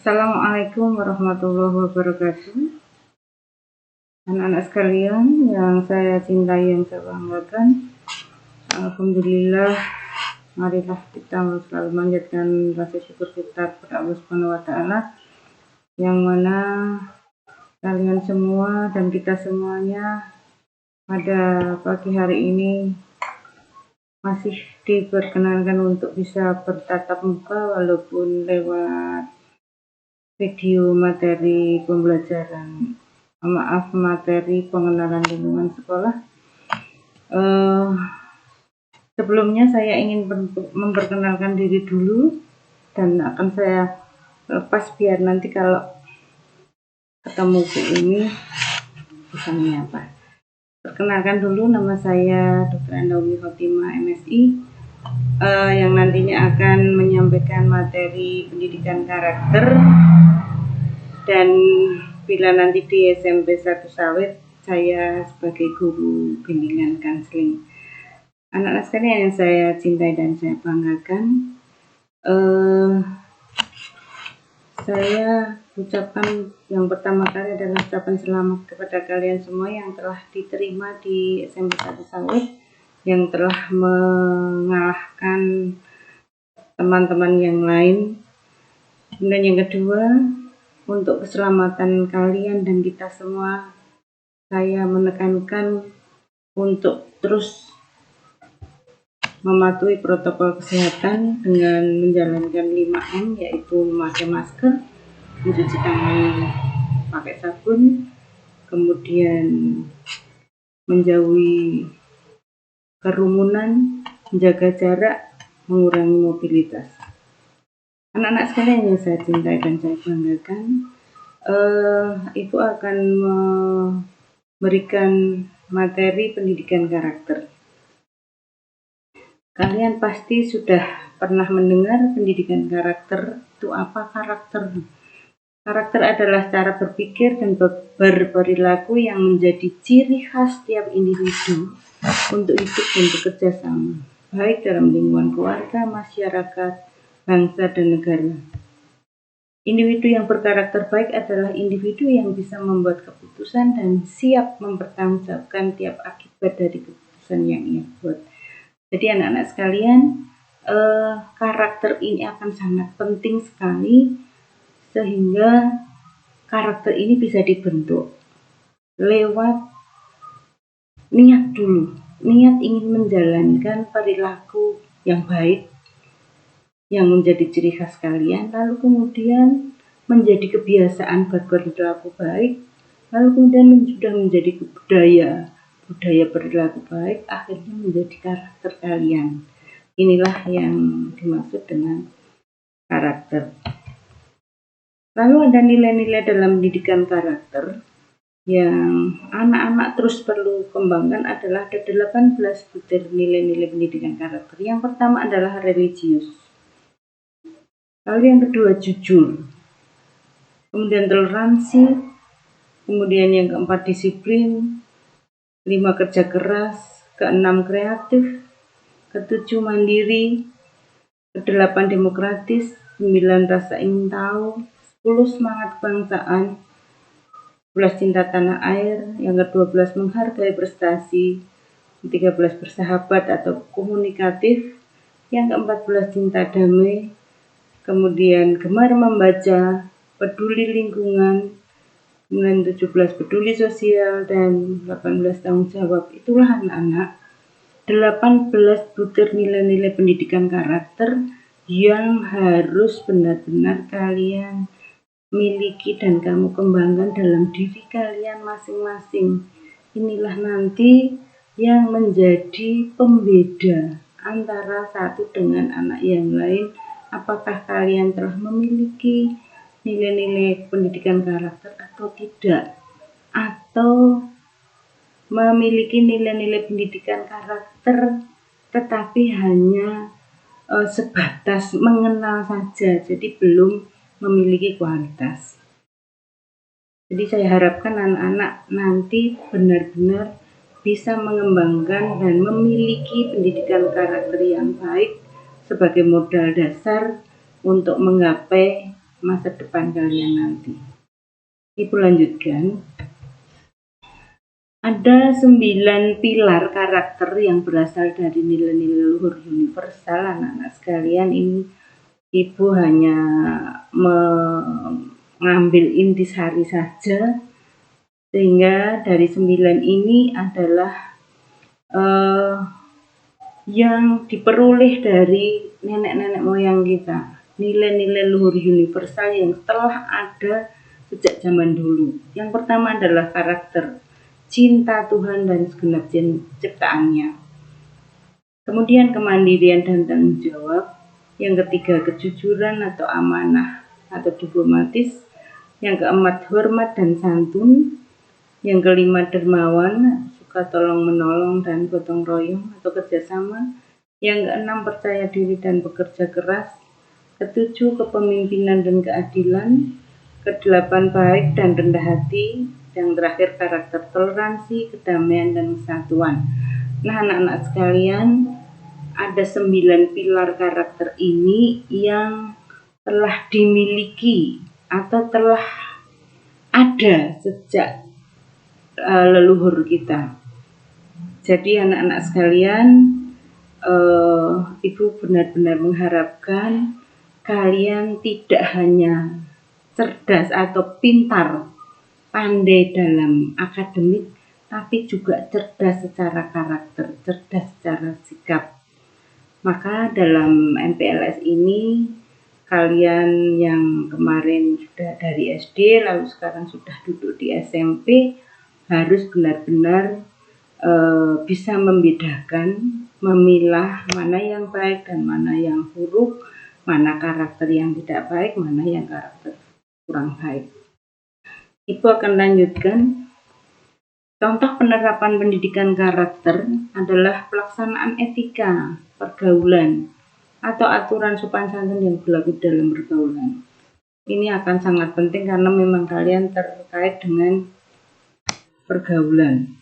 Assalamualaikum warahmatullahi wabarakatuh. Anak-anak sekalian yang saya cintai, yang saya banggakan, alhamdulillah, marilah kita selalu manjatkan rasa syukur kita kepada Allah Subhanahu wa Ta'ala, yang mana kalian semua dan kita semuanya pada pagi hari ini masih diperkenankan untuk bisa bertatap muka walaupun lewat video materi pembelajaran, materi pengenalan lingkungan sekolah. Sebelumnya saya ingin memperkenalkan diri dulu dan akan saya lepas biar nanti kalau ketemu Bu ini bisa menyapa. Perkenalkan dulu, nama saya Dr. Andaumi Khotimah MSI, yang nantinya akan menyampaikan materi pendidikan karakter, dan bila nanti di SMP 1 Sawit saya sebagai guru bimbingan konseling. Anak-anak sekalian yang saya cintai dan saya banggakan, saya ucapkan yang pertama kali adalah ucapan selamat kepada kalian semua yang telah diterima di SMP 1 Sawit, yang telah mengalahkan teman-teman yang lain. Dan yang kedua, untuk keselamatan kalian dan kita semua, saya menekankan untuk terus mematuhi protokol kesehatan dengan menjalankan 5M, yaitu memakai masker, mencuci tangan pakai sabun, kemudian menjauhi kerumunan, menjaga jarak, mengurangi mobilitas. Anak-anak sekalian yang saya cintai dan saya banggakan, Ibu akan memberikan materi pendidikan karakter. Kalian pasti sudah pernah mendengar pendidikan karakter. Itu apa karakter? Karakter adalah cara berpikir dan berperilaku yang menjadi ciri khas setiap individu untuk hidup dan bekerja sama, baik dalam lingkungan keluarga, masyarakat, bangsa, dan negara. Individu yang berkarakter baik adalah individu yang bisa membuat keputusan dan siap mempertanggungjawabkan tiap akibat dari keputusan yang ia buat. Jadi anak-anak sekalian, karakter ini akan sangat penting sekali, sehingga karakter ini bisa dibentuk lewat niat dulu. Niat ingin menjalankan perilaku yang baik yang menjadi ciri khas kalian, lalu kemudian menjadi kebiasaan berperilaku baik, lalu kemudian sudah menjadi budaya perilaku baik, akhirnya menjadi karakter kalian. Inilah yang dimaksud dengan karakter. Lalu ada nilai-nilai dalam pendidikan karakter yang anak-anak terus perlu kembangkan, adalah ada 18 butir nilai-nilai pendidikan karakter. Yang pertama adalah religius, lalu yang kedua jujur, kemudian toleransi, kemudian yang keempat disiplin, 5 kerja keras, ke-6 kreatif, ke-7 mandiri, ke-8 demokratis, 9 rasa ingin tahu, 10 semangat kebangsaan, 11 cinta tanah air, yang ke-12 menghargai prestasi, 13 bersahabat atau komunikatif, yang ke-14 cinta damai, kemudian gemar membaca, peduli lingkungan, kemudian 17 peduli sosial, dan 18 tanggung jawab. Itulah anak-anak 18 butir nilai-nilai pendidikan karakter yang harus benar-benar kalian miliki dan kamu kembangkan dalam diri kalian masing-masing. Inilah nanti yang menjadi pembeda antara satu dengan anak yang lain. Apakah kalian telah memiliki nilai-nilai pendidikan karakter atau tidak, atau memiliki nilai-nilai pendidikan karakter tetapi hanya sebatas mengenal saja, jadi belum memiliki kualitas. Jadi saya harapkan anak-anak nanti benar-benar bisa mengembangkan dan memiliki pendidikan karakter yang baik sebagai modal dasar untuk menggapai masa depan kalian nanti. Ibu lanjutkan. Ada 9 pilar karakter yang berasal dari nilai-nilai luhur universal. Anak-anak sekalian, ini Ibu hanya mengambil intisari saja, sehingga dari 9 ini adalah yang diperoleh dari nenek-nenek moyang kita, nilai-nilai luhur universal yang telah ada sejak zaman dulu. Yang pertama adalah karakter cinta Tuhan dan segenap ciptaannya. Kemudian kemandirian dan tanggung jawab. Yang ketiga kejujuran atau amanah atau diplomatis. Yang keempat hormat dan santun. Yang kelima dermawan, suka tolong menolong dan gotong royong atau kerjasama. Yang keenam percaya diri dan bekerja keras. Ketujuh kepemimpinan dan keadilan. Kedelapan baik dan rendah hati. Yang terakhir karakter toleransi, kedamaian, dan kesatuan. Nah, anak-anak sekalian, ada 9 pilar karakter ini yang telah dimiliki atau telah ada sejak leluhur kita. Jadi anak-anak sekalian, Ibu benar-benar mengharapkan kalian tidak hanya cerdas atau pintar, pandai dalam akademik, tapi juga cerdas secara karakter, cerdas secara sikap. Maka dalam MPLS ini, kalian yang kemarin sudah dari SD, lalu sekarang sudah duduk di SMP, harus benar-benar bisa membedakan, memilah mana yang baik dan mana yang buruk, mana karakter yang tidak baik, mana yang karakter kurang baik. Ibu akan lanjutkan. Contoh penerapan pendidikan karakter adalah pelaksanaan etika pergaulan atau aturan sopan santun yang berlaku dalam pergaulan. Ini akan sangat penting karena memang kalian terkait dengan pergaulan.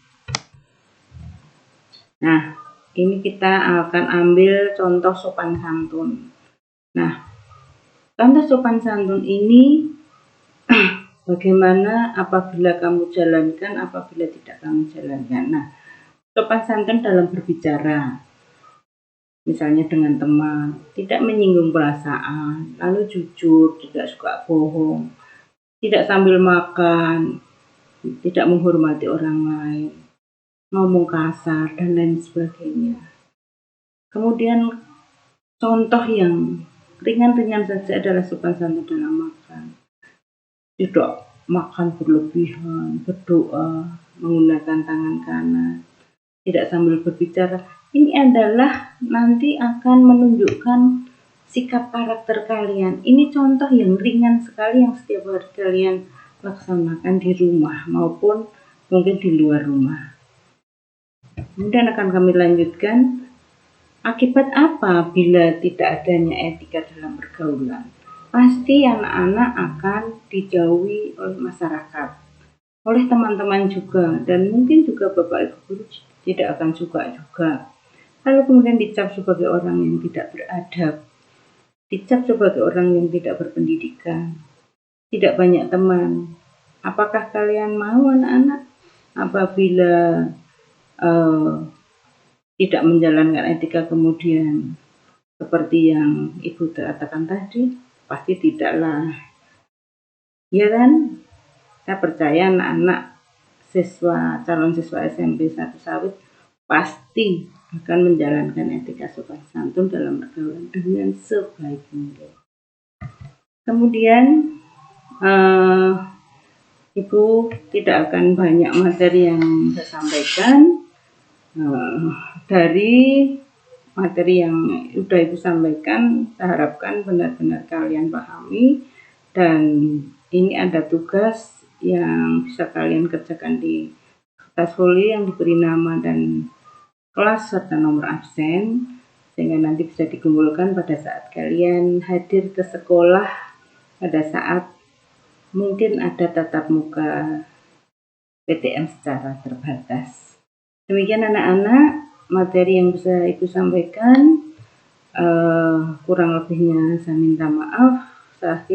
Nah, ini kita akan ambil contoh sopan santun. Nah, contoh sopan santun ini bagaimana apabila kamu jalankan, apabila tidak kamu jalankan. Nah, sopan santun dalam berbicara, misalnya dengan teman, tidak menyinggung perasaan, lalu jujur, tidak suka bohong, tidak sambil makan, tidak menghormati orang lain, ngomong kasar, dan lain sebagainya. Kemudian contoh yang ringan-ringan saja adalah sopan santun dalam makan. Tidak makan berlebihan, berdoa, menggunakan tangan kanan, tidak sambil berbicara. Ini adalah nanti akan menunjukkan sikap karakter kalian. Ini contoh yang ringan sekali yang setiap hari kalian laksanakan di rumah maupun mungkin di luar rumah. Kemudian akan kami lanjutkan, akibat apa bila tidak adanya etika dalam pergaulan? Pasti anak-anak akan dijauhi oleh masyarakat, oleh teman-teman juga, dan mungkin juga bapak ibu guru tidak akan suka juga. Lalu kemudian dicap sebagai orang yang tidak beradab, dicap sebagai orang yang tidak berpendidikan, tidak banyak teman. Apakah kalian mau anak-anak apabila tidak menjalankan etika kemudian seperti yang ibu katakan tadi? Pasti tidaklah, ya kan? Saya percaya anak-anak calon siswa SMP 1 Sawit pasti akan menjalankan etika sopan santun dalam pergaulan dengan sebaik mungkin. Kemudian Ibu tidak akan banyak materi yang saya sampaikan. Dari materi yang sudah Ibu sampaikan, saya harapkan benar-benar kalian pahami, dan ini ada tugas yang bisa kalian kerjakan di kertas folio yang diberi nama dan kelas serta nomor absen, sehingga nanti bisa dikumpulkan pada saat kalian hadir ke sekolah, pada saat mungkin ada tatap muka PTM secara terbatas. Demikian anak-anak materi yang bisa Ibu sampaikan. Kurang lebihnya saya minta maaf. Saya